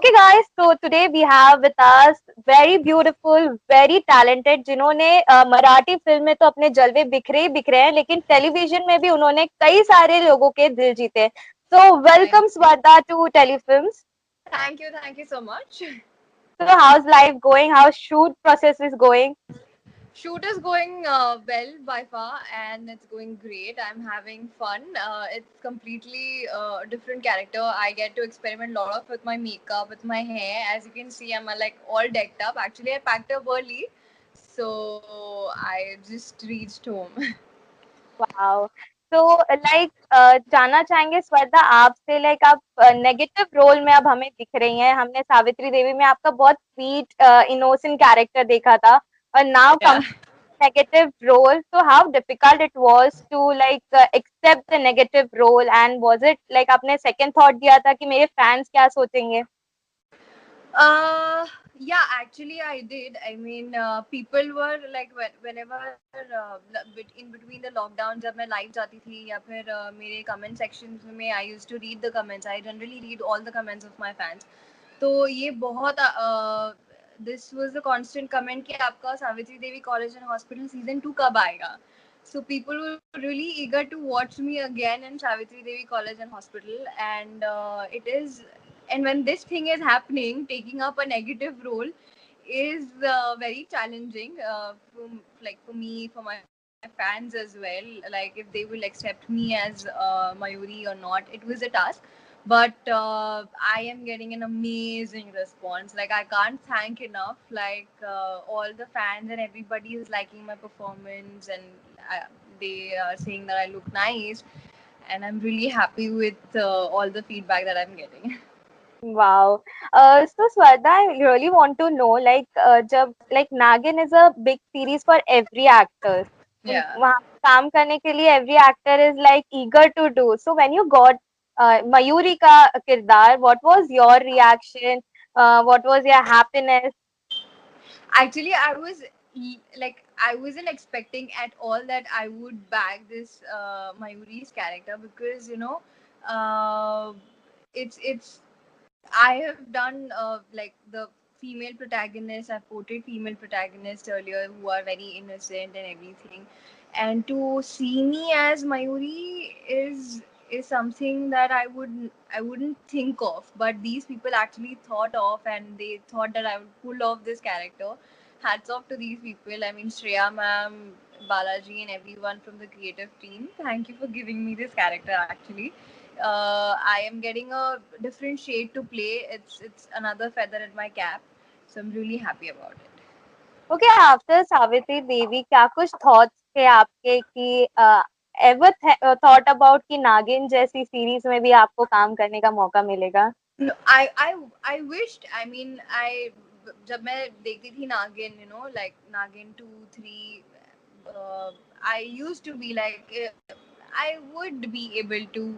Okay guys, so today we have with us very beautiful, very talented जिन्होंने Marathi film में तो अपने जलवे बिखरे हैं लेकिन टेलीविजन में भी उन्होंने कई सारे लोगों के दिल जीते. So Thank welcome Swarda to Telefilms. thank you so much. So how's life going? How shoot process is going? Shoot is going well by far, and it's going great. I'm having fun. It's completely different character. I get to experiment a lot of with my makeup, with my hair. As you can see, I'm like all decked up. Actually, I packed up early, so I just reached home. Wow. So जानना चाहेंगे स्वर्दा आपसे आप negative role में अब हमें दिख रही हैं. हमने सावित्री देवी में आपका बहुत स्वीट इनोसेंट कैरेक्टर देखा था और now Yeah. Come negative role. So how difficult it was to accept the negative role, and was it आपने second thought दिया था कि मेरे fans क्या सोचेंगे? Uh, yeah, actually, I did. I mean, people were like whenever in between the lockdowns, जब मैं live जाती थी या फिर मेरे comment sections में I used to read the comments. I generally read all the comments of my fans. तो ये बहुत this was the constant comment कि आपका Savitri Devi college and hospital season 2 कब आएगा. So people were really eager to watch me again in Savitri Devi College and Hospital, and it is. And when this thing is happening, taking up a negative role is very challenging. For me, for my fans as well. Like if they will accept me as Mayuri or not, it was a task. But I am getting an amazing response. Like I can't thank enough. All the fans and everybody is liking my performance, and they are saying that I look nice, and I'm really happy with all the feedback that I'm getting. Wow. So Swarda, I really want to know जब Nagin is a big series for every actor. Yeah. वहाँ काम करने के लिए every actor is eager to do. So when you got Mayuri का किरदार, what was your reaction? What was your happiness? Actually, I wasn't expecting at all that I would bag this Mayuri's character because uh, it's I have done the female protagonist. I've portrayed female protagonists earlier who are very innocent and everything, and to see me as Mayuri is something that I wouldn't think of. But these people actually thought of, and they thought that I would pull off this character. Hats off to these people. I mean, Shreya ma'am, Balaji, and everyone from the creative team. Thank you for giving me this character. Actually, I am getting a different shade to play. It's another feather in my cap, so I'm really happy about it. Okay, after Savitri Devi, क्या कुछ thoughts थे आपके कि ever thought about कि नागिन जैसी series में भी आपको काम करने का मौका मिलेगा? No, I wished. I mean, जब मैं देखती थी नागिन, like नागिन 2, 3, I used to be like I would be able to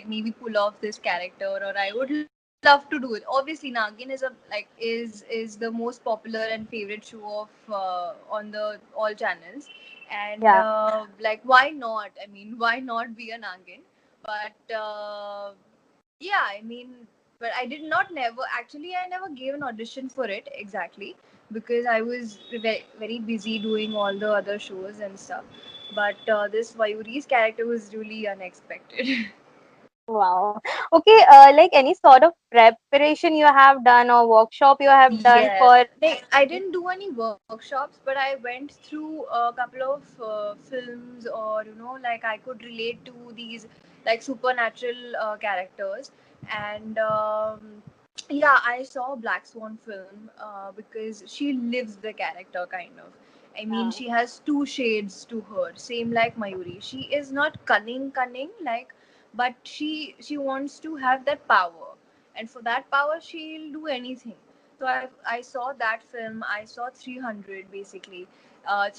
maybe pull off this character, or I would love to do it. Obviously, Nagin is the most popular and favorite show of on the all channels, and Yeah. why not? I mean, why not be a Nagin? But yeah, I mean, but I did not never actually I never gave an audition for it exactly because I was very busy doing all the other shows and stuff. But this Vayuri's character was really unexpected. Wow. Okay, any sort of preparation you have done or workshop you have done Yes. for. I didn't do any workshops, but I went through a couple of films, or I could relate to these supernatural characters, and yeah, I saw Black Swan film because she lives the character kind of. I mean, Yeah. she has two shades to her, same like Mayuri. She is not cunning but she wants to have that power, and for that power she'll do anything. So I saw that film. I saw 300 basically.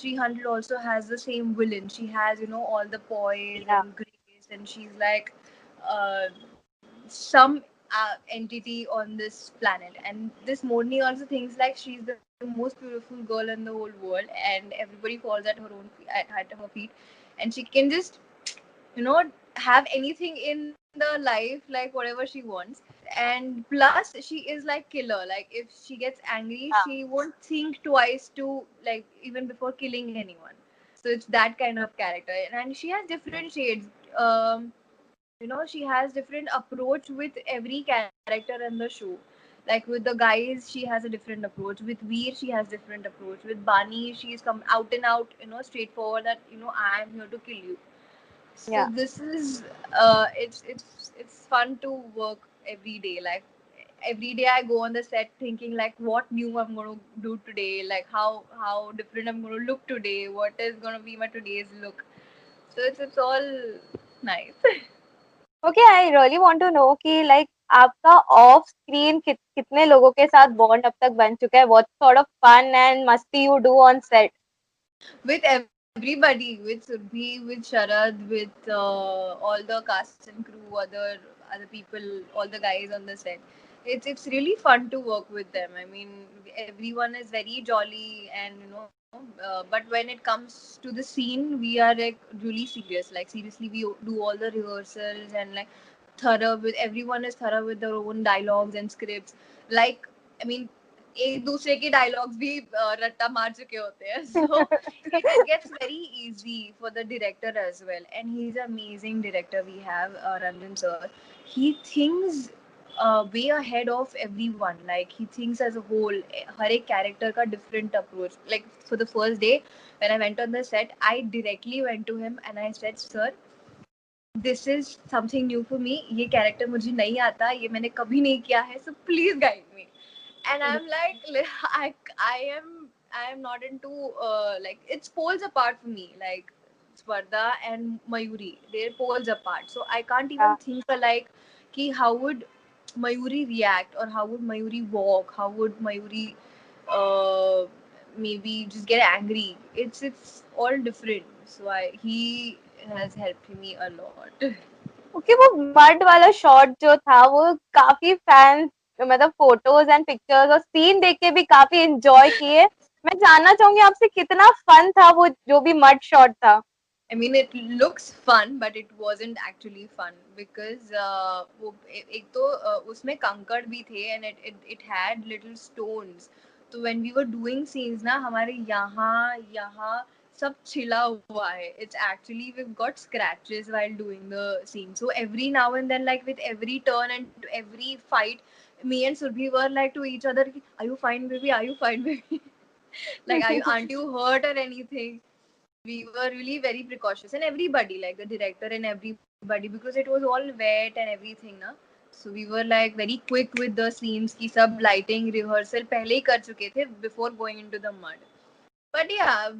300 also has the same villain. She has all the poise Yeah. and grace, and she's like uh, some entity on this planet. And this Morni also thinks like she's the most beautiful girl in the whole world, and everybody falls at her feet, and she can just you know have anything in the life like whatever she wants. and plus she is like killer. Like if she gets angry, हाँ, she won't think twice to, like, even before killing anyone. So it's that kind of character, and she has different shades. She has different approach with every character in the show. Like with the guys, she has a different approach. With Veer, she has different approach. With Bani, she's come out and out, straightforward, that I am here to kill you. So yeah. this is it's fun to work every day. Like every day I go on the set thinking like what new I'm going to do today, like how different I'm going to look today, what is going to be my today's look. So it's all nice. Okay, I really want to know कि like आपका off screen कितने लोगों के साथ bond अब तक बन चुका है? What sort of fun and मस्ती you do on set? With everybody, with Surbhi, with Sharad, with all the cast and crew, other people, all the guys on the set. It's really fun to work with them. I mean, everyone is very jolly, and but when it comes to the scene, we are like really serious. Like seriously, we do all the rehearsals and like thorough with everyone is thorough with their own dialogues and scripts. Like, I mean, एक दूसरे के dialogues भी रट्टा मार चुके होते हैं. So it gets very easy for the director as well, and he's an amazing director. We have Ranjan sir. He thinks way ahead of everyone. Like he thinks as a whole. हर एक character का different approach. Like for the first day when I went on the set, I directly went to him and I said, sir, this is something new for me. ये character मुझे नहीं आता, ये मैंने कभी नहीं किया है, so please guide me. And I'm like, I am not into like it's poles apart for me. Like Swarda and Mayuri, they're poles apart. So I can't even think alike. Ki how would Mayuri react, or how would Mayuri walk? How would Mayuri uh, maybe just get angry? It's all different. So he has helped me a lot. Okay, वो mud वाला shot जो था वो काफी fans मतलब photos and pictures और scene देख के भी काफी एंजॉय किए. मैं जानना चाहूंगी आपसे कितना फन था वो जो भी मड शॉट था? I mean, it looks fun, but it wasn't actually fun because वो एक तो उसमें कंकड़ भी थे, and it had little stones. So when we were doing scenes ना, हमारे यहाँ सब छिला हुआ है. It's actually we've got scratches while doing the scene. So every now and then, like with every turn and every fight, me and Surbhi were like to each other, "Are you fine, baby? Are you fine, baby? Like, aren't you hurt or anything?" We were really very precautious, and everybody, like the director and everybody, because it was all wet and everything na. So we were like very quick with the scenes ki sab lighting rehearsal pehle hi kar chuke the before going into the mud. But yeah,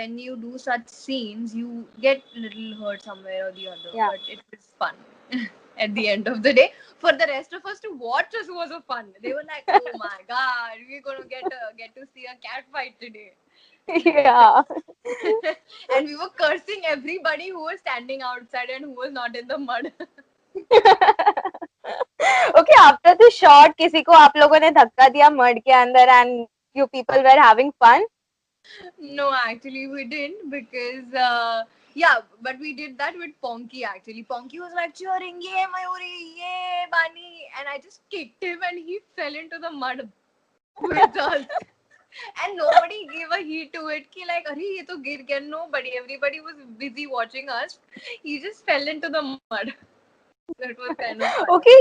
when you do such scenes you get little hurt somewhere or the other, या but it was fun. At the end of the day, for the rest of us to watch us was a fun. They were like, oh my god, we're gonna get to see a cat fight today. या And we were cursing everybody who was standing outside and who was not in the mud. Okay, after the shot किसी को आप लोगों ने धक्का दिया mud के अंदर and you people were having fun? No, actually we didn't, because yeah, but we did that with Ponky. Actually, Ponky was like cheering, "Yeah, Mayuri, yeah, Bani," and I just kicked him and he fell into the mud with us. And nobody gave a heed to it. Ki like, "Arey, ye to gir gaya." Nobody, everybody was busy watching us. He just fell into the mud. That was kind of fun. Okay,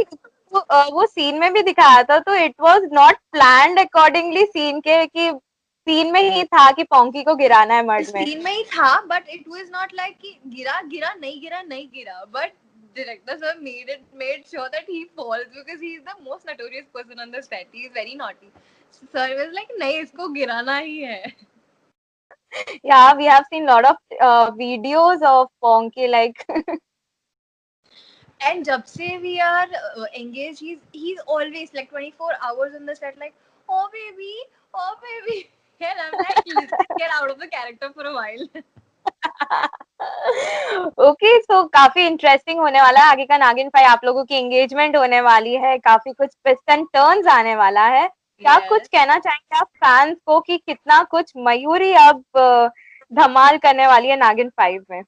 वो scene में भी दिखाया था तो it was not planned accordingly scene के कि scene में ही था कि पोंकी को गिराना है मड में? सीन में ही था, but it was not like कि गिरा गिरा नहीं गिरा, but director sir made sure that he falls because he is the most notorious person on the set. He is very naughty. So sir was like, नहीं, इसको गिराना ही है. Yeah, we have seen lot of videos of Ponky like And जब से we are engaged, he's always like 24 hours on the set, like, oh baby, and I'm like, listen, get out of the character for a while. Okay, so काफी interesting होने वाला है आगे का नागिन 5. आप लोगों की एंगेजमेंट होने वाली है, काफी कुछ ट्विस्ट एंड टर्न्स आने वाला है. क्या कुछ Yes. कहना चाहेंगे आप फैंस को कि कितना कुछ मयूरी अब धमाल करने वाली है नागिन 5 में?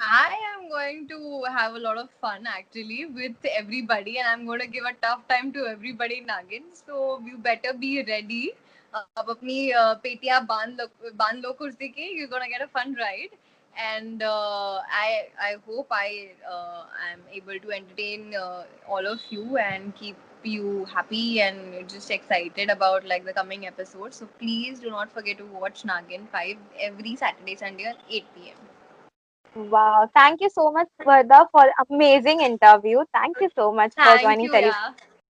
I am going to have a lot of fun actually with everybody, and I'm going to give a tough time to everybody in Nagin. So you better be ready. अब अपनी पेटियां बांध लो कुर्सी की. You're gonna get a fun ride, and I hope I am able to entertain all of you and keep you happy and just excited about like the coming episodes. So please do not forget to watch Nagin 5 every Saturday, Sunday at 8 p.m. Wow. Thank you so much, Varda, for amazing interview. Thank you so much for Thank joining you, yeah.